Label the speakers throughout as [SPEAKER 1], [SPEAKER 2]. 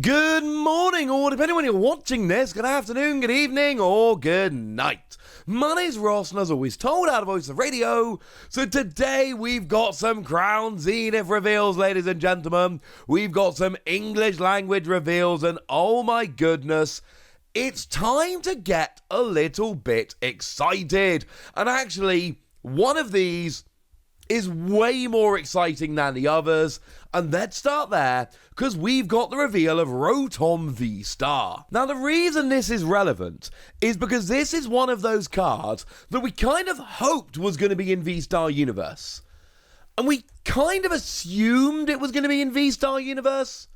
[SPEAKER 1] Good morning, or depending when you're watching this, good afternoon, good evening, or good night. My name's Ross, and as always, told out of voice of radio. So today we've got some Crown Zenith reveals, ladies and gentlemen. We've got some English language reveals, and oh my goodness, it's time to get a little bit excited. And actually, one of these is way more exciting than the others, and let's start there, because we've got the reveal of Rotom V Star. Now, the reason this is relevant is because this is one of those cards that we kind of hoped was going to be in V Star Universe. And we kind of assumed it was going to be in V Star Universe,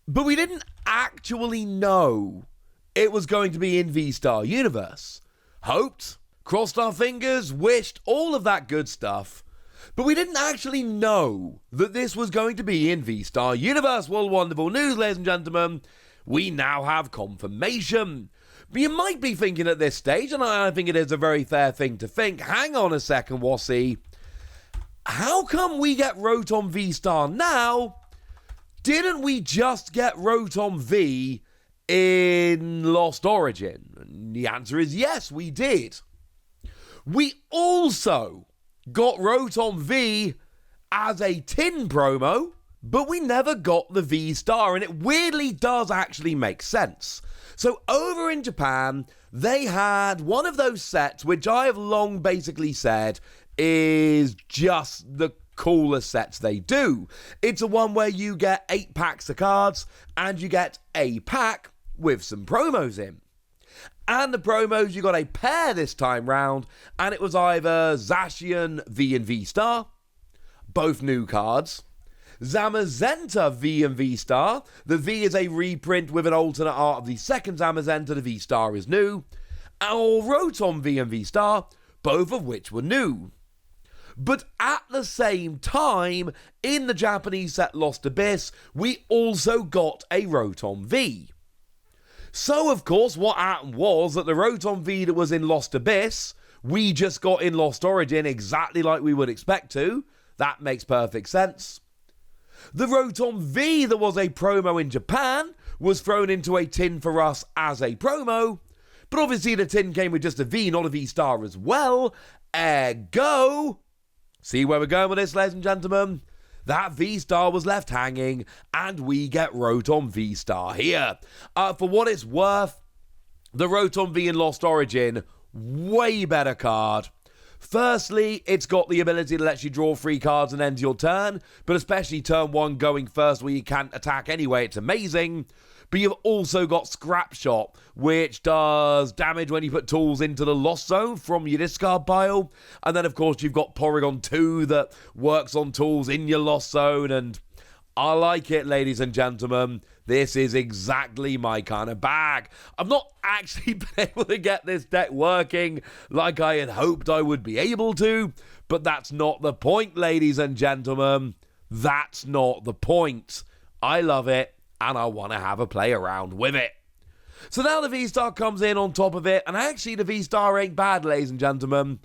[SPEAKER 1] but we didn't actually know it was going to be in V Star Universe. Hoped, crossed our fingers, wished, all of that good stuff. But we didn't actually know that this was going to be in V Star Universe. Well, wonderful news, ladies and gentlemen. We now have confirmation. But you might be thinking at this stage, and I think it is a very fair thing to think, hang on a second, Wassy. How come we get Rotom V Star now? Didn't we just get Rotom V in Lost Origin? And the answer is yes, we did. We also got Rotom V as a tin promo, but we never got the V Star, and it weirdly does actually make sense. So over in Japan, they had one of those sets, which I have long basically said is just the coolest sets they do. It's a one where you get 8 packs of cards, and you get a pack with some promos in. And the promos, you got a pair this time round, and it was either Zacian V and V Star, both new cards, Zamazenta V and V Star, the V is a reprint with an alternate art of the second Zamazenta, the V Star is new, or Rotom V and V Star, both of which were new. But at the same time, in the Japanese set Lost Abyss, we also got a Rotom V. So, of course, what happened was that the Rotom V that was in Lost Abyss, we just got in Lost Origin exactly like we would expect to. That makes perfect sense. The Rotom V that was a promo in Japan was thrown into a tin for us as a promo, but obviously the tin came with just a V, not a V Star as well. Ergo, see where we're going with this, ladies and gentlemen? That V Star was left hanging, and we get Rotom V Star here. For what it's worth, the Rotom V in Lost Origin, way better card. Firstly, it's got the ability to let you draw 3 cards and end your turn, but especially turn 1 going first where you can't attack anyway, it's amazing. But you've also got Scrap Shot, which does damage when you put tools into the Lost Zone from your discard pile. And then, of course, you've got Porygon 2 that works on tools in your Lost Zone. And I like it, ladies and gentlemen. This is exactly my kind of bag. I've not actually been able to get this deck working like I had hoped I would be able to. But that's not the point, ladies and gentlemen. That's not the point. I love it, and I want to have a play around with it. So now the V-Star comes in on top of it, and actually the V-Star ain't bad, ladies and gentlemen,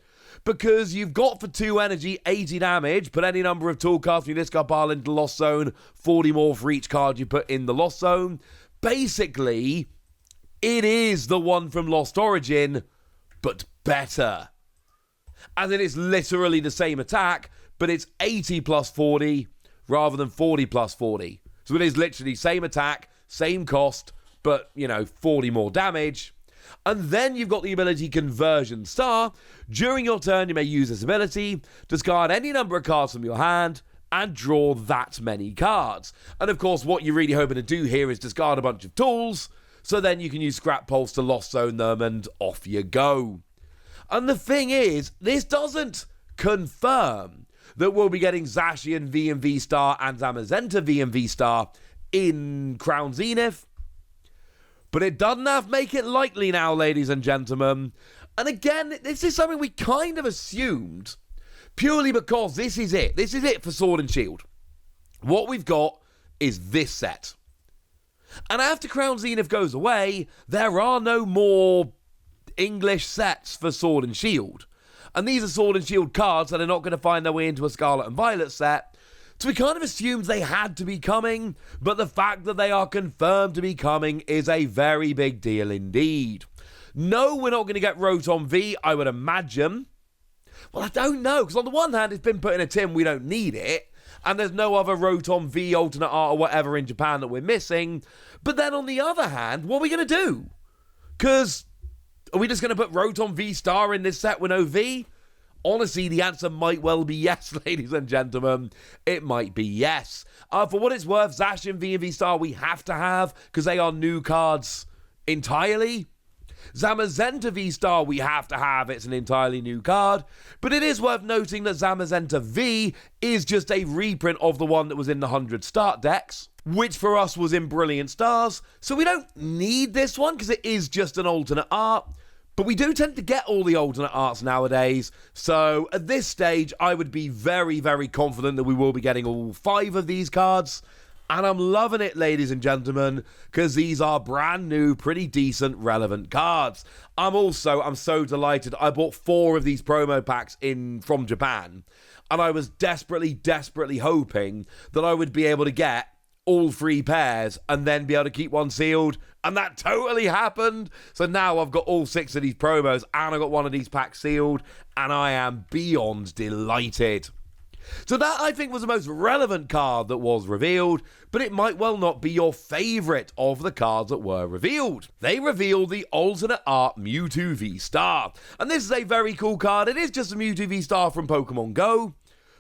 [SPEAKER 1] because you've got for 2 energy, 80 damage, put any number of tool cards from your discard pile into the Lost Zone, 40 more for each card you put in the Lost Zone. Basically, it is the one from Lost Origin, but better. As in, it's literally the same attack, but it's 80 plus 40 rather than 40 plus 40. So it is literally same attack, same cost, but, 40 more damage. And then you've got the ability Conversion Star. During your turn, you may use this ability, discard any number of cards from your hand, and draw that many cards. And of course, what you're really hoping to do here is discard a bunch of tools, so then you can use Scrap Pulse to Lost Zone them, and off you go. And the thing is, this doesn't confirm that we'll be getting Zacian V and V Star and Zamazenta V and V Star in Crown Zenith. But it doesn't have to make it likely now, ladies and gentlemen. And again, this is something we kind of assumed, purely because this is it. This is it for Sword and Shield. What we've got is this set. And after Crown Zenith goes away, there are no more English sets for Sword and Shield. And these are Sword and Shield cards that are not going to find their way into a Scarlet and Violet set. So we kind of assumed they had to be coming, but the fact that they are confirmed to be coming is a very big deal indeed. No, we're not going to get Rotom V, I would imagine. Well, I don't know, because on the one hand, it's been put in a tin, we don't need it, and there's no other Rotom V alternate art or whatever in Japan that we're missing. But then on the other hand, what are we going to do? Because are we just going to put Rotom V Star in this set with no V? Honestly, the answer might well be yes, ladies and gentlemen. It might be yes. For what it's worth, Zacian V and V Star we have to have, because they are new cards entirely. Zamazenta V Star we have to have, it's an entirely new card. But it is worth noting that Zamazenta V is just a reprint of the one that was in the 100 start decks, which for us was in Brilliant Stars. So we don't need this one, because it is just an alternate art. But we do tend to get all the alternate arts nowadays, so at this stage, I would be very, very confident that we will be getting all 5 of these cards, and I'm loving it, ladies and gentlemen, because these are brand new, pretty decent, relevant cards. I'm so delighted. I bought 4 of these promo packs from Japan, and I was desperately hoping that I would be able to get all 3 pairs and then be able to keep one sealed, and that totally happened. So now I've got all 6 of these promos and I got one of these packs sealed, and I am beyond delighted. So that, I think, was the most relevant card that was revealed, but it might well not be your favourite of the cards that were revealed. They revealed the alternate art Mewtwo V Star, and this is a very cool card. It is just a Mewtwo V Star from Pokemon Go,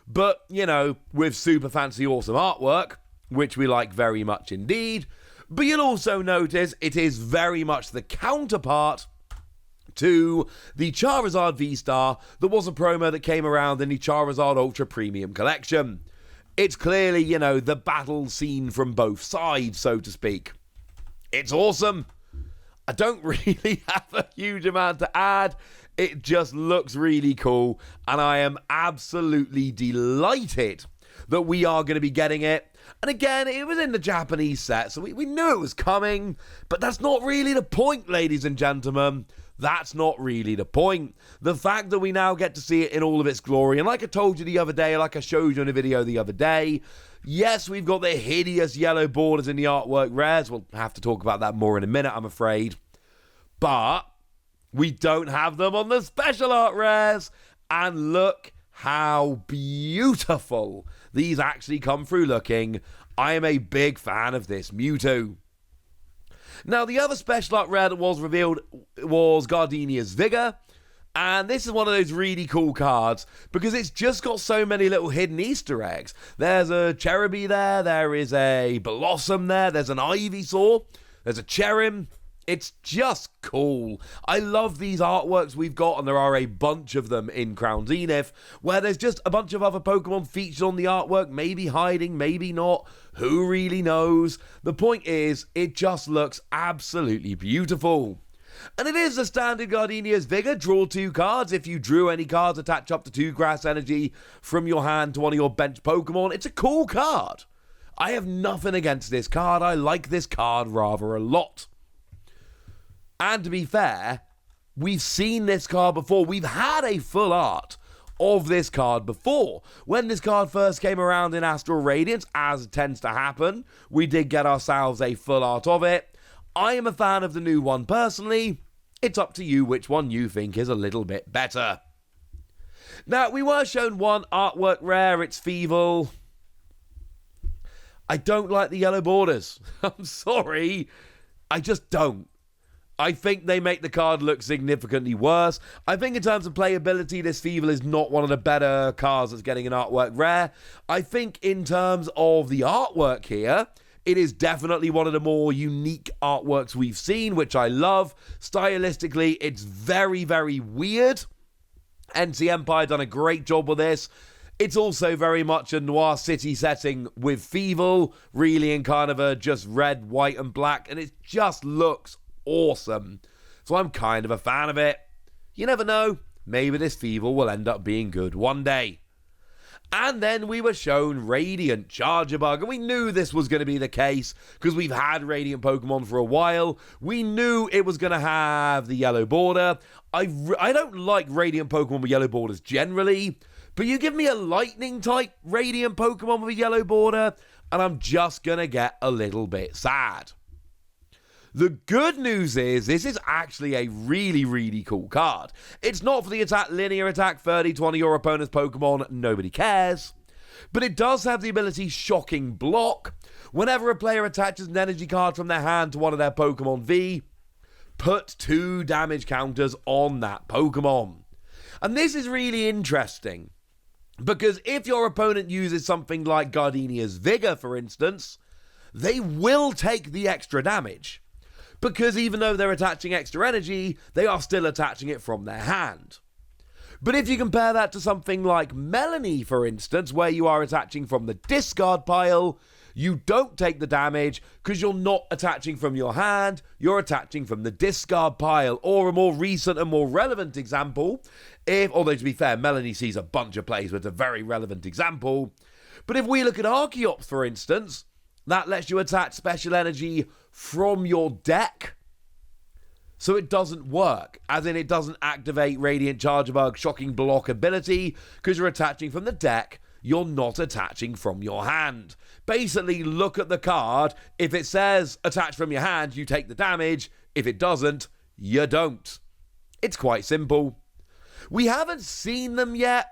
[SPEAKER 1] but, you know, with super fancy awesome artwork, which we like very much indeed. But you'll also notice it is very much the counterpart to the Charizard V Star that was a promo that came around in the Charizard Ultra Premium Collection. It's clearly, you know, the battle scene from both sides, so to speak. It's awesome. I don't really have a huge amount to add. It just looks really cool, and I am absolutely delighted that we are going to be getting it. And again, it was in the Japanese set, so we knew it was coming, but that's not really the point, ladies and gentlemen. That's not really the point. The fact that we now get to see it in all of its glory, and like I told you the other day, like I showed you in a video the other day, yes, we've got the hideous yellow borders in the artwork rares. We'll have to talk about that more in a minute, I'm afraid. But we don't have them on the special art rares, and look how beautiful these actually come through looking. I am a big fan of this Mewtwo. Now, the other special art rare that was revealed was Gardenia's Vigor, and this is one of those really cool cards because it's just got so many little hidden Easter eggs. There's a Cherubi there is a Blossom there's an Ivysaur, there's a Cherim. It's just cool. I love these artworks we've got, and there are a bunch of them in Crown Zenith, where there's just a bunch of other Pokemon featured on the artwork, maybe hiding, maybe not. Who really knows? The point is, it just looks absolutely beautiful. And it is the standard Gardenia's Vigor. Draw 2 cards. If you drew any cards, attach up to 2 grass energy from your hand to one of your bench Pokemon. It's a cool card. I have nothing against this card. I like this card rather a lot. And to be fair, we've seen this card before. We've had a full art of this card before. When this card first came around in Astral Radiance, as tends to happen, we did get ourselves a full art of it. I am a fan of the new one personally. It's up to you which one you think is a little bit better. Now, we were shown one artwork rare. It's Feeble. I don't like the yellow borders. I'm sorry. I just don't. I think they make the card look significantly worse. I think in terms of playability, this Feeble is not one of the better cards that's getting an artwork rare. I think in terms of the artwork here, it is definitely one of the more unique artworks we've seen, which I love. Stylistically, it's very, very weird. NC Empire done a great job with this. It's also very much a Noir City setting with Feeble, really in kind of a just red, white, and black, and it just looks awesome. So I'm kind of a fan of it. You never know, maybe this Feeble will end up being good one day. And then we were shown Radiant Charger-Bug, and we knew this was going to be the case because we've had Radiant Pokemon for a while. We knew it was going to have the yellow border. I don't like Radiant Pokemon with yellow borders generally, But you give me a lightning-type Radiant Pokemon with a yellow border, and I'm just going to get a little bit sad. The good news is, this is actually a really, really cool card. It's not for the linear attack 30 on your opponent's Pokemon, nobody cares. But it does have the ability Shocking Block. Whenever a player attaches an energy card from their hand to one of their Pokemon V, put 2 damage counters on that Pokemon. And this is really interesting, because if your opponent uses something like Gardenia's Vigor, for instance, they will take the extra damage. Because even though they're attaching extra energy, they are still attaching it from their hand. But if you compare that to something like Melanie, for instance, where you are attaching from the discard pile, you don't take the damage because you're not attaching from your hand, you're attaching from the discard pile. Or a more recent and more relevant example, although to be fair, Melanie sees a bunch of plays with a very relevant example. But if we look at Archeops, for instance, that lets you attach special energy from your deck. So it doesn't work, as in it doesn't activate Radiant Charizard-Bug Shocking Block ability, because you're attaching from the deck, you're not attaching from your hand. Basically, look at the card. If it says attach from your hand, you take the damage. If it doesn't, you don't. It's quite simple. We haven't seen them yet,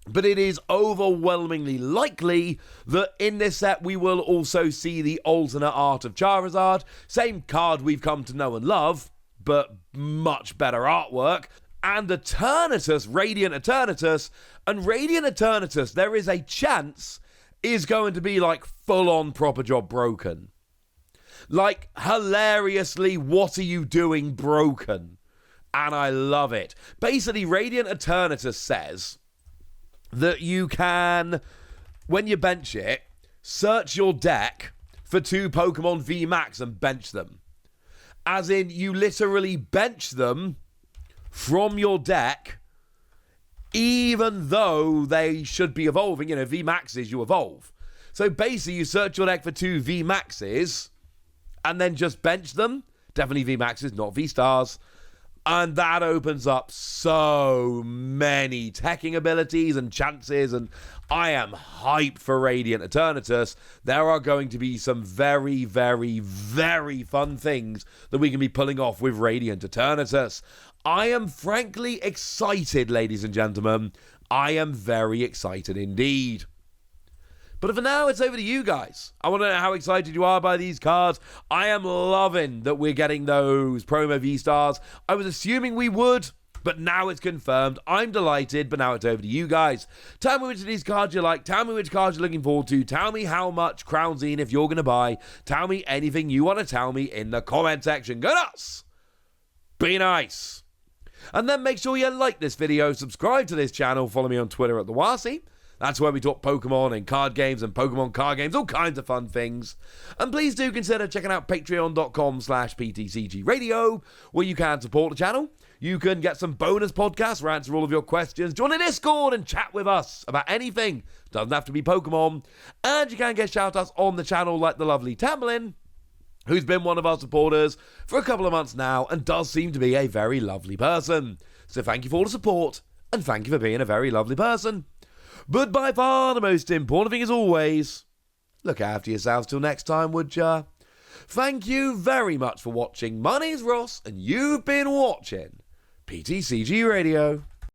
[SPEAKER 1] but it is overwhelmingly likely that in this set we will also see the alternate art of Charizard. Same card we've come to know and love, but much better artwork. And Eternatus, Radiant Eternatus. And Radiant Eternatus, there is a chance, is going to be like full-on proper job broken. Like, hilariously, what are you doing broken? And I love it. Basically, Radiant Eternatus says that you can, when you bench it, search your deck for 2 Pokemon V Max and bench them. As in, you literally bench them from your deck, even though they should be evolving. You know, V Maxes, you evolve. So basically, you search your deck for 2 V Maxes and then just bench them. Definitely V Maxes, not V Stars. And that opens up so many teching abilities and chances, and I am hyped for Radiant Eternatus. There are going to be some very, very, very fun things that we can be pulling off with Radiant Eternatus. I am frankly excited, ladies and gentlemen. I am very excited indeed. But for now, it's over to you guys. I want to know how excited you are by these cards. I am loving that we're getting those promo V-Stars. I was assuming we would, but now it's confirmed. I'm delighted, but now it's over to you guys. Tell me which of these cards you like. Tell me which cards you're looking forward to. Tell me how much Crown Zenith you're going to buy. Tell me anything you want to tell me in the comment section. Go nuts! Be nice! And then make sure you like this video, subscribe to this channel, follow me on Twitter at TheWasi. That's where we talk Pokemon and card games and Pokemon card games, all kinds of fun things. And please do consider checking out patreon.com/PTCG Radio, where you can support the channel. You can get some bonus podcasts where I answer all of your questions. Join the Discord and chat with us about anything. Doesn't have to be Pokemon. And you can get shout-outs on the channel like the lovely Tamlin, who's been one of our supporters for a couple of months now and does seem to be a very lovely person. So thank you for all the support, and thank you for being a very lovely person. But by far the most important thing is always, look after yourselves till next time, would ya? Thank you very much for watching. My name's Ross, and you've been watching PTCG Radio.